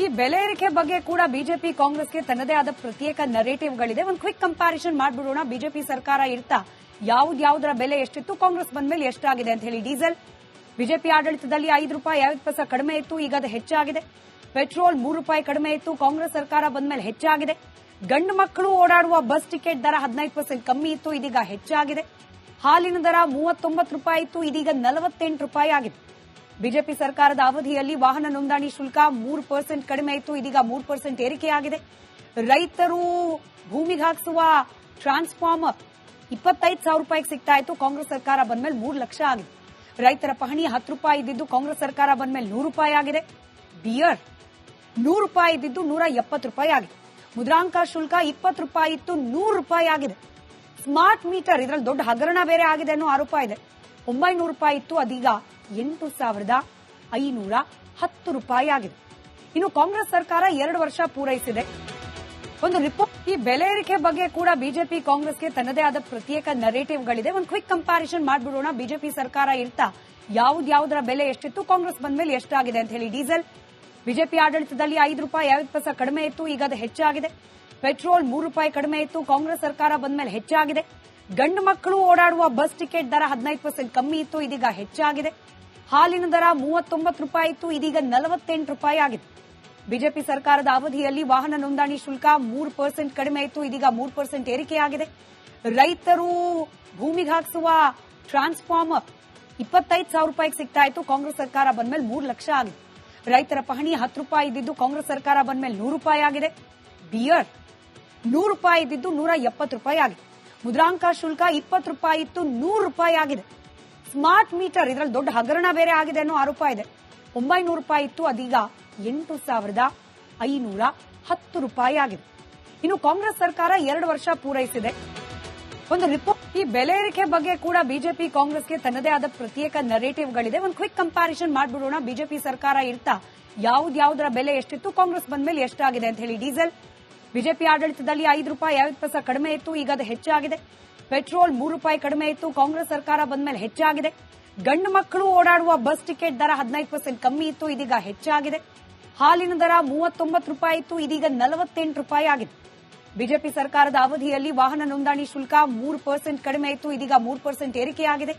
ಈ ಬೆಲೆ ಏರಿಕೆ ಬಗ್ಗೆ ಕೂಡ ಬಿಜೆಪಿ ಕಾಂಗ್ರೆಸ್ಗೆ ತನ್ನದೇ ಆದ ಪ್ರತ್ಯೇಕ ನರೇಟಿವ್ಗಳಿದೆ. ಒಂದು ಕ್ವಿಕ್ ಕಂಪ್ಯಾರಿಸನ್ ಮಾಡ್ಬಿಡೋಣ. ಬಿಜೆಪಿ ಸರ್ಕಾರ ಇರ್ತಾ ಯಾವ್ದಾವುದರ ಬೆಲೆ ಎಷ್ಟಿತ್ತು, ಕಾಂಗ್ರೆಸ್ ಬಂದ್ಮೇಲೆ ಎಷ್ಟಾಗಿದೆ ಅಂತ ಹೇಳಿ. ಡೀಸೆಲ್ ಬಿಜೆಪಿ ಆಡಳಿತದಲ್ಲಿ ₹5.50 ಕಡಿಮೆ ಇತ್ತು, ಈಗ ಅದು ಹೆಚ್ಚಾಗಿದೆ. ಪೆಟ್ರೋಲ್ ₹3 ಕಡಿಮೆ ಇತ್ತು, ಕಾಂಗ್ರೆಸ್ ಸರ್ಕಾರ ಬಂದ್ಮೇಲೆ ಹೆಚ್ಚಾಗಿದೆ. ಗಂಡು ಮಕ್ಕಳು ಓಡಾಡುವ ಬಸ್ ಟಿಕೆಟ್ ದರ 15% ಕಮ್ಮಿ ಇತ್ತು, ಇದೀಗ ಹೆಚ್ಚಾಗಿದೆ. ಹಾಲಿನ ದರ ₹39 ಇತ್ತು, ಇದೀಗ ₹48 ಆಗಿದೆ. ಬಿಜೆಪಿ ಸರ್ಕಾರದ ಅವಧಿಯಲ್ಲಿ ವಾಹನ ನೋಂದಣಿ ಶುಲ್ಕ 3% ಕಡಿಮೆ ಇತ್ತು, ಇದೀಗ 3% ಏರಿಕೆಯಾಗಿದೆ. ರೈತರು ಭೂಮಿಗೆ ಹಾಕಿಸುವ ಟ್ರಾನ್ಸ್ಫಾರ್ಮರ್ ₹25,000 ಸಿಗ್ತಾ ಇತ್ತು, ಕಾಂಗ್ರೆಸ್ ಸರ್ಕಾರ ಬಂದ್ಮೇಲೆ 3 ಲಕ್ಷ ಆಗಿದೆ. ರೈತರ ಪಹಣಿ ₹10 ಇದ್ದಿದ್ದು ಕಾಂಗ್ರೆಸ್ ಸರ್ಕಾರ ಬಂದ್ಮೇಲೆ ₹100 ಆಗಿದೆ. ಬಿಯರ್ ₹100 ಇದ್ದಿದ್ದು ₹170 ಆಗಿದೆ. ಮುದ್ರಾಂಕ ಶುಲ್ಕ ₹20 ಇತ್ತು, ₹100 ಆಗಿದೆ. ಸ್ಮಾರ್ಟ್ ಮೀಟರ್ ಇದರಲ್ಲಿ ದೊಡ್ಡ ಹಗರಣ ಬೇರೆ ಆಗಿದೆ ಅನ್ನೋ ಆರೋಪ ಇದೆ. ₹900 ಇತ್ತು, ಅದೀಗ ₹8,510 ಆಗಿದೆ. ಇನ್ನು ಕಾಂಗ್ರೆಸ್ ಸರ್ಕಾರ 2 ವರ್ಷ ಪೂರೈಸಿದೆ. ಒಂದು ರಿಪೋರ್ಟ್. ಈ ಬೆಲೆ ಏರಿಕೆ ಬಗ್ಗೆ ಕೂಡ ಬಿಜೆಪಿ ಕಾಂಗ್ರೆಸ್ಗೆ ತನ್ನದೇ ಆದ ಪ್ರತ್ಯೇಕ ನರೇಟಿವ್ಗಳಿದೆ. ಒಂದು ಕ್ವಿಕ್ ಕಂಪ್ಯಾರಿಸನ್ ಮಾಡ್ಬಿಡೋಣ. ಬಿಜೆಪಿ ಸರ್ಕಾರ ಇರ್ತಾ ಯಾವ್ದಾವುದರ ಬೆಲೆ ಎಷ್ಟಿತ್ತು, ಕಾಂಗ್ರೆಸ್ ಬಂದ್ಮೇಲೆ ಎಷ್ಟಾಗಿದೆ ಅಂತ ಹೇಳಿ. ಡೀಸೆಲ್ ಬಿಜೆಪಿ ಆಡಳಿತದಲ್ಲಿ ₹5.50 ಕಡಿಮೆ ಇತ್ತು, ಈಗ ಅದು ಹೆಚ್ಚಾಗಿದೆ. ಪೆಟ್ರೋಲ್ ₹3 ಕಡಿಮೆ ಇತ್ತು, ಕಾಂಗ್ರೆಸ್ ಸರ್ಕಾರ ಬಂದ್ಮೇಲೆ ಹೆಚ್ಚಾಗಿದೆ. ಗಂಡು ಮಕ್ಕಳು ಓಡಾಡುವ ಬಸ್ ಟಿಕೆಟ್ ದರ 15% ಕಮ್ಮಿ ಇತ್ತು, ಇದೀಗ ಹೆಚ್ಚಾಗಿದೆ. ಹಾಲಿನ ದರ ₹39 ಇತ್ತು, ಇದೀಗ ₹48 ಆಗಿದೆ. ಬಿಜೆಪಿ ಸರ್ಕಾರದ ಅವಧಿಯಲ್ಲಿ ವಾಹನ ನೋಂದಣಿ ಶುಲ್ಕ 3% ಕಡಿಮೆ ಇತ್ತು, ಇದೀಗ 3% ಏರಿಕೆಯಾಗಿದೆ. ರೈತರು ಭೂಮಿಗೆ ಹಾಕಿಸುವ ಟ್ರಾನ್ಸ್ಫಾರ್ಮರ್ ₹25,000 ಸಿಗ್ತಾ ಇತ್ತು, ಕಾಂಗ್ರೆಸ್ ಸರ್ಕಾರ ಬಂದ್ಮೇಲೆ 3 ಲಕ್ಷ ಆಗಿದೆ. ರೈತರ ಪಹಣಿ ₹10 ಇದ್ದಿದ್ದು ಕಾಂಗ್ರೆಸ್ ಸರ್ಕಾರ ಬಂದ್ಮೇಲೆ ₹100 ಆಗಿದೆ. ಬಿಯರ್ ₹100 ಇದ್ದಿದ್ದು ₹170 ಆಗಿದೆ. ಮುದ್ರಾಂಕ ಶುಲ್ಕ ₹20 ಇತ್ತು, ₹100 ಆಗಿದೆ. ಸ್ಮಾರ್ಟ್ ಮೀಟರ್ ಇದರಲ್ಲಿ ದೊಡ್ಡ ಹಗರಣ ಬೇರೆ ಆಗಿದೆ ಅನ್ನೋ ಆರೋಪ ಇದೆ. ₹900 ಇತ್ತು, ಅದೀಗ ₹8,510 ಆಗಿದೆ. ಇನ್ನು ಕಾಂಗ್ರೆಸ್ ಸರ್ಕಾರ 2 ವರ್ಷ ಪೂರೈಸಿದೆ. ಒಂದು ರಿಪೋರ್ಟ್. ಈ ಬೆಲೆ ಏರಿಕೆ ಬಗ್ಗೆ ಕೂಡ ಬಿಜೆಪಿ ಕಾಂಗ್ರೆಸ್ಗೆ ತನ್ನದೇ ಆದ ಪ್ರತ್ಯೇಕ ನರೇಟಿವ್ಗಳಿದೆ. ಒಂದು ಕ್ವಿಕ್ ಕಂಪ್ಯಾರಿಸನ್ ಮಾಡ್ಬಿಡೋಣ. ಬಿಜೆಪಿ ಸರ್ಕಾರ ಇರ್ತಾ ಯಾವ್ದಾವುದರ ಬೆಲೆ ಎಷ್ಟಿತ್ತು, ಕಾಂಗ್ರೆಸ್ ಬಂದ್ಮೇಲೆ ಎಷ್ಟಾಗಿದೆ ಅಂತ ಹೇಳಿ. ಡೀಸೆಲ್ ಬಿಜೆಪಿ ಆಡಳಿತದಲ್ಲಿ ₹5.50 ಕಡಿಮೆ ಇತ್ತು, ಈಗ ಅದು ಹೆಚ್ಚಾಗಿದೆ. ಪೆಟ್ರೋಲ್ ₹3 ಕಡಿಮೆ ಇತ್ತು, ಕಾಂಗ್ರೆಸ್ ಸರ್ಕಾರ ಬಂದ್ಮೇಲೆ ಹೆಚ್ಚಾಗಿದೆ. ಗಂಡು ಮಕ್ಕಳು ಓಡಾಡುವ ಬಸ್ ಟಿಕೆಟ್ ದರ 15% ಕಮ್ಮಿ ಇತ್ತು, ಇದೀಗ ಹೆಚ್ಚಾಗಿದೆ. ಹಾಲಿನ ದರ ₹39 ಇತ್ತು, ಇದೀಗ ₹48 ಆಗಿದೆ. ಬಿಜೆಪಿ ಸರ್ಕಾರದ ಅವಧಿಯಲ್ಲಿ ವಾಹನ ನೋಂದಣಿ ಶುಲ್ಕ 3% ಕಡಿಮೆ ಇತ್ತು, ಇದೀಗ 3% ಏರಿಕೆಯಾಗಿದೆ.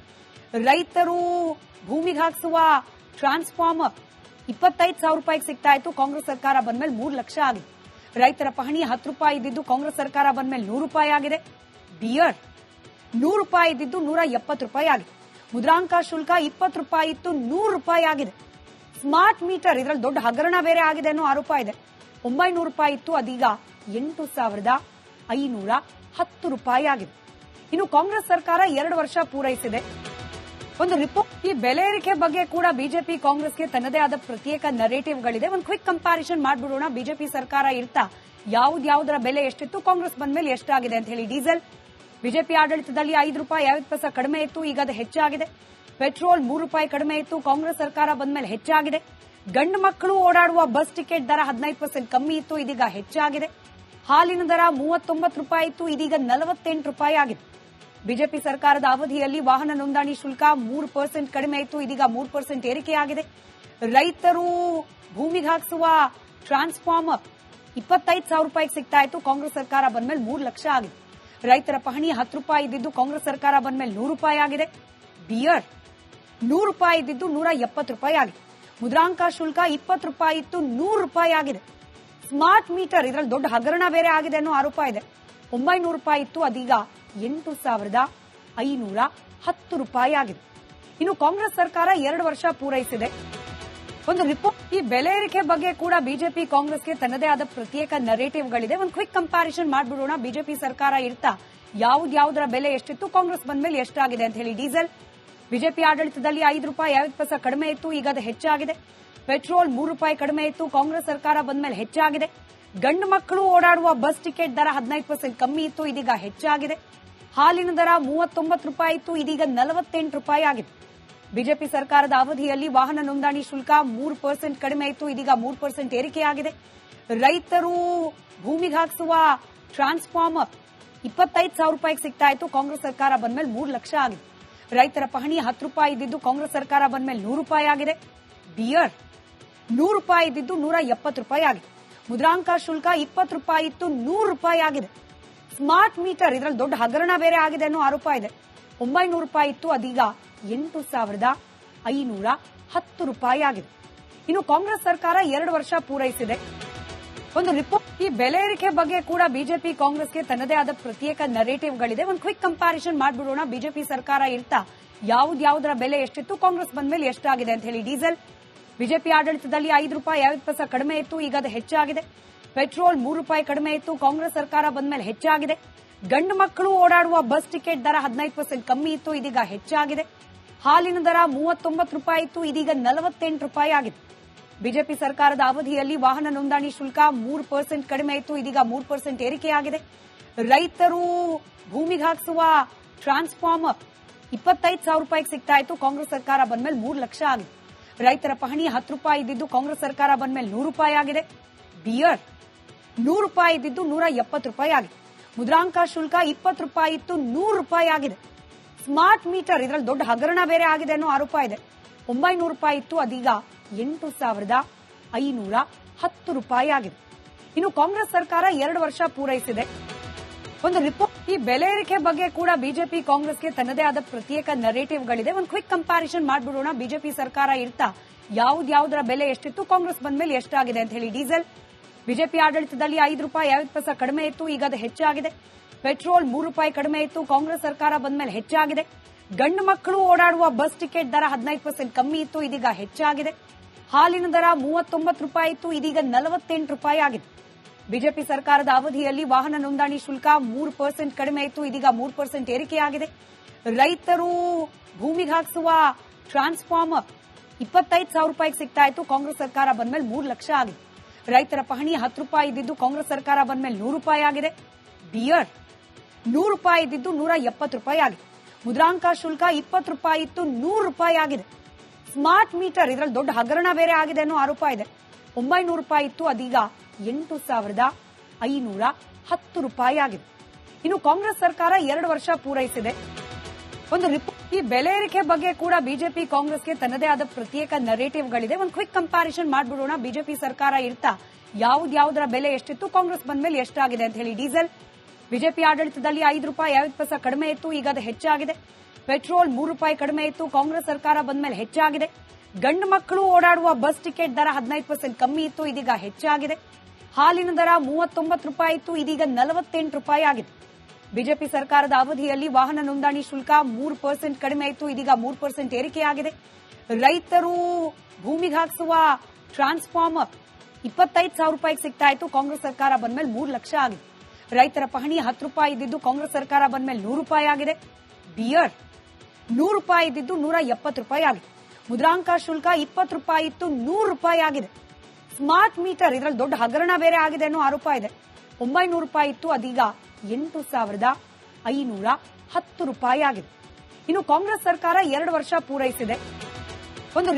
ರೈತರು ಭೂಮಿಗೆ ಹಾಕಿಸುವ ಟ್ರಾನ್ಸ್ಫಾರ್ಮರ್ ₹25,000 ಸಿಗ್ತಾ ಇತ್ತು, ಕಾಂಗ್ರೆಸ್ ಸರ್ಕಾರ ಬಂದ್ಮೇಲೆ 3 ಲಕ್ಷ ಆಗಿದೆ. ರೈತರ ಪಹಣಿ ₹10 ಇದ್ದಿದ್ದು ಕಾಂಗ್ರೆಸ್ ಸರ್ಕಾರ ಬಂದ್ಮೇಲೆ ₹100 ಆಗಿದೆ. ಬಿಯರ್ ₹100 ಇದ್ದಿದ್ದು ₹170 ಆಗಿದೆ. ಮುದ್ರಾಂಕ ಶುಲ್ಕ ₹20 ಇತ್ತು, ₹100 ಆಗಿದೆ. ಸ್ಮಾರ್ಟ್ ಮೀಟರ್ ಇದರಲ್ಲಿ ದೊಡ್ಡ ಹಗರಣ ಬೇರೆ ಆಗಿದೆ ಅನ್ನೋ ಆರೋಪ ಇದೆ. ₹900 ಇತ್ತು, ಅದೀಗ ₹8,510 ಆಗಿದೆ. ಇನ್ನು ಕಾಂಗ್ರೆಸ್ ಸರ್ಕಾರ 2 ವರ್ಷ ಪೂರೈಸಿದೆ. ಒಂದು ರಿಪೋರ್ಟ್. ಈ ಬೆಲೆ ಏರಿಕೆ ಬಗ್ಗೆ ಕೂಡ ಬಿಜೆಪಿ ಕಾಂಗ್ರೆಸ್ಗೆ ತನ್ನದೇ ಆದ ಪ್ರತ್ಯೇಕ ನರೇಟಿವ್ಗಳಿದೆ. ಒಂದು ಕ್ವಿಕ್ ಕಂಪ್ಯಾರಿಸನ್ ಮಾಡ್ಬಿಡೋಣ. ಬಿಜೆಪಿ ಸರ್ಕಾರ ಇರ್ತಾ ಯಾವ್ದಾವುದರ ಬೆಲೆ ಎಷ್ಟಿತ್ತು, ಕಾಂಗ್ರೆಸ್ ಬಂದ್ಮೇಲೆ ಎಷ್ಟಾಗಿದೆ ಅಂತ ಹೇಳಿ. ಡೀಸೆಲ್ ಬಿಜೆಪಿ ಆಡಳಿತದಲ್ಲಿ ₹5.50 ಕಡಿಮೆ ಇತ್ತು, ಈಗ ಅದು ಹೆಚ್ಚಾಗಿದೆ. ಪೆಟ್ರೋಲ್ ₹3 ಕಡಿಮೆ ಇತ್ತು, ಕಾಂಗ್ರೆಸ್ ಸರ್ಕಾರ ಬಂದ್ಮೇಲೆ ಹೆಚ್ಚಾಗಿದೆ. ಗಂಡು ಮಕ್ಕಳು ಓಡಾಡುವ ಬಸ್ ಟಿಕೆಟ್ ದರ 15% ಕಮ್ಮಿ ಇತ್ತು, ಇದೀಗ ಹೆಚ್ಚಾಗಿದೆ. ಹಾಲಿನ ದರ ₹39 ಇತ್ತು, ಇದೀಗ ₹48 ಆಗಿದೆ. ಬಿಜೆಪಿ ಸರ್ಕಾರದ ಅವಧಿಯಲ್ಲಿ ವಾಹನ ನೋಂದಣಿ ಶುಲ್ಕ 3% ಕಡಿಮೆ ಇತ್ತು, ಇದೀಗ 3% ಏರಿಕೆಯಾಗಿದೆ. ರೈತರು ಭೂಮಿಗೆ ಹಾಕಿಸುವ ಟ್ರಾನ್ಸ್ಫಾರ್ಮರ್ ₹25,000 ಸಿಗ್ತಾ ಇತ್ತು, ಕಾಂಗ್ರೆಸ್ ಸರ್ಕಾರ ಬಂದ್ಮೇಲೆ 3 ಲಕ್ಷ ಆಗಿದೆ. ರೈತರ ಪಹಣಿ ₹10 ಇದ್ದಿದ್ದು ಕಾಂಗ್ರೆಸ್ ಸರ್ಕಾರ ಬಂದ್ಮೇಲೆ ₹100 ಆಗಿದೆ. ಬಿಯರ್ ₹100 ಇದ್ದಿದ್ದು ₹170 ಆಗಿದೆ. ಮುದ್ರಾಂಕ ಶುಲ್ಕ ₹20 ಇತ್ತು, ₹100 ಆಗಿದೆ. ಸ್ಮಾರ್ಟ್ ಮೀಟರ್ ಇದರಲ್ಲಿ ದೊಡ್ಡ ಹಗರಣ ಬೇರೆ ಆಗಿದೆ ಅನ್ನೋ ಆರೋಪ ಇದೆ. ₹900 ಇತ್ತು, ಅದೀಗ ₹8,510 ಆಗಿದೆ. ಇನ್ನು ಕಾಂಗ್ರೆಸ್ ಸರ್ಕಾರ 2 ವರ್ಷ ಪೂರೈಸಿದೆ. ಒಂದು ರಿಪೋರ್ಟ್. ಈ ಬೆಲೆ ಏರಿಕೆ ಬಗ್ಗೆ ಕೂಡ ಬಿಜೆಪಿ ಕಾಂಗ್ರೆಸ್ಗೆ ತನ್ನದೇ ಆದ ಪ್ರತ್ಯೇಕ ನರೇಟಿವ್ಗಳಿದೆ. ಒಂದು ಕ್ವಿಕ್ ಕಂಪ್ಯಾರಿಸನ್ ಮಾಡ್ಬಿಡೋಣ. ಬಿಜೆಪಿ ಸರ್ಕಾರ ಇರ್ತಾ ಯಾವ್ದಾವುದರ ಬೆಲೆ ಎಷ್ಟಿತ್ತು, ಕಾಂಗ್ರೆಸ್ ಬಂದ್ಮೇಲೆ ಎಷ್ಟಾಗಿದೆ ಅಂತ ಹೇಳಿ. ಡೀಸೆಲ್ ಬಿಜೆಪಿ ಆಡಳಿತದಲ್ಲಿ ₹5.50 ಕಡಿಮೆ ಇತ್ತು, ಈಗ ಅದು ಹೆಚ್ಚಾಗಿದೆ. ಪೆಟ್ರೋಲ್ ₹3 ಕಡಿಮೆ ಇತ್ತು, ಕಾಂಗ್ರೆಸ್ ಸರ್ಕಾರ ಬಂದ್ಮೇಲೆ ಹೆಚ್ಚಾಗಿದೆ. ಗಂಡು ಮಕ್ಕಳು ಓಡಾಡುವ ಬಸ್ ಟಿಕೆಟ್ ದರ 15% ಕಮ್ಮಿ ಇತ್ತು, ಇದೀಗ ಹೆಚ್ಚಾಗಿದೆ. ಹಾಲಿನ ದರ ₹39 ಇತ್ತು, ಇದೀಗ ₹48 ಆಗಿದೆ. ಬಿಜೆಪಿ ಸರ್ಕಾರದ ಅವಧಿಯಲ್ಲಿ ವಾಹನ ನೋಂದಣಿ ಶುಲ್ಕ 3% ಕಡಿಮೆ ಇತ್ತು, ಇದೀಗ 3% ಏರಿಕೆಯಾಗಿದೆ. ರೈತರು ಭೂಮಿಗೆ ಹಾಕಿಸುವ ಟ್ರಾನ್ಸ್ಫಾರ್ಮರ್ ₹25,000 ಸಿಗ್ತಾ ಇತ್ತು, ಕಾಂಗ್ರೆಸ್ ಸರ್ಕಾರ ಬಂದ್ಮೇಲೆ 3 ಲಕ್ಷ ಆಗಿದೆ. ರೈತರ ಪಹಣಿ ₹10 ಇದ್ದಿದ್ದು ಕಾಂಗ್ರೆಸ್ ಸರ್ಕಾರ ಬಂದ್ಮೇಲೆ ₹100 ಆಗಿದೆ. ಬಿಯರ್ ₹100 ಇದ್ದಿದ್ದು ₹170 ಆಗಿದೆ. ಮುದ್ರಾಂಕ ಶುಲ್ಕ ₹20 ಇತ್ತು ₹100 ಆಗಿದೆ. ಸ್ಮಾರ್ಟ್ ಮೀಟರ್ ಇದರಲ್ಲಿ ದೊಡ್ಡ ಹಗರಣ ಬೇರೆ ಆಗಿದೆ ಅನ್ನೋ ಆರೋಪ ಇದೆ. ₹900 ಇತ್ತು, ಅದೀಗ ₹8,510 ಆಗಿದೆ. ಇನ್ನು ಕಾಂಗ್ರೆಸ್ ಸರ್ಕಾರ 2 ವರ್ಷ ಪೂರೈಸಿದೆ. ಒಂದು ರಿಪೋರ್ಟ್ ಈ ಬೆಲೆ ಏರಿಕೆ ಬಗ್ಗೆ ಕೂಡ ಬಿಜೆಪಿ ಕಾಂಗ್ರೆಸ್ಗೆ ತನ್ನದೇ ಆದ ಪ್ರತ್ಯೇಕ ನರೇಟಿವ್ಗಳಿದೆ. ಒಂದು ಕ್ವಿಕ್ ಕಂಪ್ಯಾರಿಸನ್ ಮಾಡ್ಬಿಡೋಣ. ಬಿಜೆಪಿ ಸರ್ಕಾರ ಇರ್ತಾ ಯಾವ್ದಾವುದರ ಬೆಲೆ ಎಷ್ಟಿತ್ತು, ಕಾಂಗ್ರೆಸ್ ಬಂದ್ಮೇಲೆ ಎಷ್ಟಾಗಿದೆ ಅಂತ ಹೇಳಿ. ಡೀಸೆಲ್ ಬಿಜೆಪಿ ಆಡಳಿತದಲ್ಲಿ ₹5.50 ಕಡಿಮೆ ಇತ್ತು, ಈಗ ಅದು ಹೆಚ್ಚಾಗಿದೆ. ಪೆಟ್ರೋಲ್ ₹3 ಕಡಿಮೆ ಇತ್ತು, ಕಾಂಗ್ರೆಸ್ ಸರ್ಕಾರ ಬಂದ್ಮೇಲೆ ಹೆಚ್ಚಾಗಿದೆ. ಗಂಡು ಮಕ್ಕಳು ಓಡಾಡುವ ಬಸ್ ಟಿಕೆಟ್ ದರ 15% ಕಮ್ಮಿ ಇತ್ತು, ಇದೀಗ ಹೆಚ್ಚಾಗಿದೆ. ಹಾಲಿನ ದರ ₹39 ಇತ್ತು, ಇದೀಗ ₹48 ಆಗಿದೆ. ಬಿಜೆಪಿ ಸರ್ಕಾರದ ಅವಧಿಯಲ್ಲಿ ವಾಹನ ನೋಂದಣಿ ಶುಲ್ಕ 3% ಕಡಿಮೆ ಇತ್ತು, ಇದೀಗ 3% ಏರಿಕೆಯಾಗಿದೆ. ರೈತರು ಭೂಮಿಗೆ ಹಾಕಿಸುವ ಟ್ರಾನ್ಸ್ಫಾರ್ಮರ್ ₹25,000 ಸಿಗ್ತಾ ಇತ್ತು, ಕಾಂಗ್ರೆಸ್ ಸರ್ಕಾರ ಬಂದ್ಮೇಲೆ 3 ಲಕ್ಷ ಆಗಿದೆ. ರೈತರ ಪಹಣಿ ₹10 ಇದ್ದಿದ್ದು ಕಾಂಗ್ರೆಸ್ ಸರ್ಕಾರ ಬಂದ್ಮೇಲೆ ₹100 ಆಗಿದೆ. ಬಿಯರ್ ₹100 ಇದ್ದಿದ್ದು ₹170 ಆಗಿದೆ. ಮುದ್ರಾಂಕ ಶುಲ್ಕ ₹20 ಇತ್ತು ₹100 ಆಗಿದೆ. ಸ್ಮಾರ್ಟ್ ಮೀಟರ್ ಇದರಲ್ಲಿ ದೊಡ್ಡ ಹಗರಣ ಬೇರೆ ಆಗಿದೆ ಅನ್ನೋ ಆರೋಪ ಇದೆ. ₹900 ಇತ್ತು, ಅದೀಗ ₹8,510 ಆಗಿದೆ. ಇನ್ನು ಕಾಂಗ್ರೆಸ್ ಸರ್ಕಾರ 2 ವರ್ಷ ಪೂರೈಸಿದೆ. ಒಂದು ರಿಪೋರ್ಟ್ ಈ ಬೆಲೆ ಏರಿಕೆ ಬಗ್ಗೆ ಕೂಡ ಬಿಜೆಪಿ ಕಾಂಗ್ರೆಸ್ಗೆ ತನ್ನದೇ ಆದ ಪ್ರತ್ಯೇಕ ನರೇಟಿವ್ಗಳಿದೆ. ಒಂದು ಕ್ವಿಕ್ ಕಂಪ್ಯಾರಿಸನ್ ಮಾಡ್ಬಿಡೋಣ. ಬಿಜೆಪಿ ಸರ್ಕಾರ ಇರ್ತಾ ಯಾವ್ದಾವುದರ ಬೆಲೆ ಎಷ್ಟಿತ್ತು, ಕಾಂಗ್ರೆಸ್ ಬಂದ್ಮೇಲೆ ಎಷ್ಟಾಗಿದೆ ಅಂತ ಹೇಳಿ. ಡೀಸೆಲ್ ಬಿಜೆಪಿ ಆಡಳಿತದಲ್ಲಿ ₹5.50 ಕಡಿಮೆ ಇತ್ತು, ಈಗ ಅದು ಹೆಚ್ಚಾಗಿದೆ. ಪೆಟ್ರೋಲ್ ₹3 ಕಡಿಮೆ ಇತ್ತು, ಕಾಂಗ್ರೆಸ್ ಸರ್ಕಾರ ಬಂದ್ಮೇಲೆ ಹೆಚ್ಚಾಗಿದೆ. ಗಂಡು ಮಕ್ಕಳು ಓಡಾಡುವ ಬಸ್ ಟಿಕೆಟ್ ದರ 15% ಕಮ್ಮಿ ಇತ್ತು, ಇದೀಗ ಹೆಚ್ಚಾಗಿದೆ. ಹಾಲಿನ ದರ ₹39 ಇತ್ತು, ಇದೀಗ ₹48 ಆಗಿದೆ. ಬಿಜೆಪಿ ಸರ್ಕಾರದ ಅವಧಿಯಲ್ಲಿ ವಾಹನ ನೋಂದಣಿ ಶುಲ್ಕ 3% ಕಡಿಮೆ ಇತ್ತು, ಇದೀಗ 3% ಏರಿಕೆಯಾಗಿದೆ. ರೈತರು ಭೂಮಿಗೆ ಹಾಕಿಸುವ ಟ್ರಾನ್ಸ್ಫಾರ್ಮರ್ ₹25,000 ಸಿಗ್ತಾ ಇತ್ತು, ಕಾಂಗ್ರೆಸ್ ಸರ್ಕಾರ ಬಂದ್ಮೇಲೆ 3 ಲಕ್ಷ ಆಗಿದೆ. ರೈತರ ಪಹಣಿ ₹10 ಇದ್ದಿದ್ದು ಕಾಂಗ್ರೆಸ್ ಸರ್ಕಾರ ಬಂದ್ಮೇಲೆ ₹100 ಆಗಿದೆ. ಬಿಯರ್ ₹100 ಇದ್ದಿದ್ದು ₹170 ಆಗಿದೆ. ಮುದ್ರಾಂಕ ಶುಲ್ಕ ₹20 ಇತ್ತು ₹100 ಆಗಿದೆ. ಸ್ಮಾರ್ಟ್ ಮೀಟರ್ ಇದರಲ್ಲಿ ದೊಡ್ಡ ಹಗರಣ ಬೇರೆ ಆಗಿದೆ ಅನ್ನೋ ಆರೋಪ ಇದೆ. ₹900 ಇತ್ತು, ಅದೀಗ ₹8,510 ಆಗಿದೆ. ಇನ್ನು ಕಾಂಗ್ರೆಸ್ ಸರ್ಕಾರ 2 ವರ್ಷ ಪೂರೈಸಿದೆ. ಒಂದು ರಿಪೋರ್ಟ್ ಈ ಬೆಲೆ ಏರಿಕೆ ಬಗ್ಗೆ ಕೂಡ ಬಿಜೆಪಿ ಕಾಂಗ್ರೆಸ್ಗೆ ತನ್ನದೇ ಆದ ಪ್ರತ್ಯೇಕ ನರೇಟಿವ್ಗಳಿದೆ. ಒಂದು ಕ್ವಿಕ್ ಕಂಪ್ಯಾರಿಸನ್ ಮಾಡ್ಬಿಡೋಣ. ಬಿಜೆಪಿ ಸರ್ಕಾರ ಇರ್ತಾ ಯಾವ್ದಾವುದರ ಬೆಲೆ ಎಷ್ಟಿತ್ತು, ಕಾಂಗ್ರೆಸ್ ಬಂದ್ಮೇಲೆ ಎಷ್ಟಾಗಿದೆ ಅಂತ ಹೇಳಿ. ಡೀಸೆಲ್ ಬಿಜೆಪಿ ಆಡಳಿತದಲ್ಲಿ ₹5.50 ಕಡಿಮೆ ಇತ್ತು, ಈಗ ಅದು ಹೆಚ್ಚಾಗಿದೆ. ಪೆಟ್ರೋಲ್ ₹3 ಕಡಿಮೆ ಇತ್ತು, ಕಾಂಗ್ರೆಸ್ ಸರ್ಕಾರ ಬಂದ್ಮೇಲೆ ಹೆಚ್ಚಾಗಿದೆ. ಗಂಡು ಮಕ್ಕಳು ಓಡಾಡುವ ಬಸ್ ಟಿಕೆಟ್ ದರ 15% ಕಮ್ಮಿ ಇತ್ತು, ಇದೀಗ ಹೆಚ್ಚಾಗಿದೆ. ಹಾಲಿನ ದರ ₹39 ಇತ್ತು, ಇದೀಗ ₹48 ಆಗಿದೆ. ಬಿಜೆಪಿ ಸರ್ಕಾರದ ಅವಧಿಯಲ್ಲಿ ವಾಹನ ನೋಂದಣಿ ಶುಲ್ಕ 3% ಕಡಿಮೆ ಇತ್ತು, ಇದೀಗ 3% ಏರಿಕೆಯಾಗಿದೆ. ರೈತರು ಭೂಮಿಗೆ ಹಾಕಿಸುವ ಟ್ರಾನ್ಸ್ಫಾರ್ಮರ್ ₹25,000 ಸಿಗ್ತಾ ಇತ್ತು, ಕಾಂಗ್ರೆಸ್ ಸರ್ಕಾರ ಬಂದ್ಮೇಲೆ 3 ಲಕ್ಷ ಆಗಿದೆ. ರೈತರ ಪಹಣಿ ₹10 ಇದ್ದಿದ್ದು ಕಾಂಗ್ರೆಸ್ ಸರ್ಕಾರ ಬಂದ್ಮೇಲೆ ₹100 ಆಗಿದೆ. ಬಿಯರ್ ₹100 ಇದ್ದಿದ್ದು ₹170 ಆಗಿದೆ. ಮುದ್ರಾಂಕ ಶುಲ್ಕ ₹20 ಇತ್ತು ₹100 ಆಗಿದೆ. ಸ್ಮಾರ್ಟ್ ಮೀಟರ್ ಇದರಲ್ಲಿ ದೊಡ್ಡ ಹಗರಣ ಬೇರೆ ಆಗಿದೆ ಅನ್ನೋ ಆರೋಪ ಇದೆ. ₹900 ಇತ್ತು, ಅದೀಗ ₹8,510 ಆಗಿದೆ. ಇನ್ನು ಕಾಂಗ್ರೆಸ್ ಸರ್ಕಾರ 2 ವರ್ಷ ಪೂರೈಸಿದೆ. ಒಂದು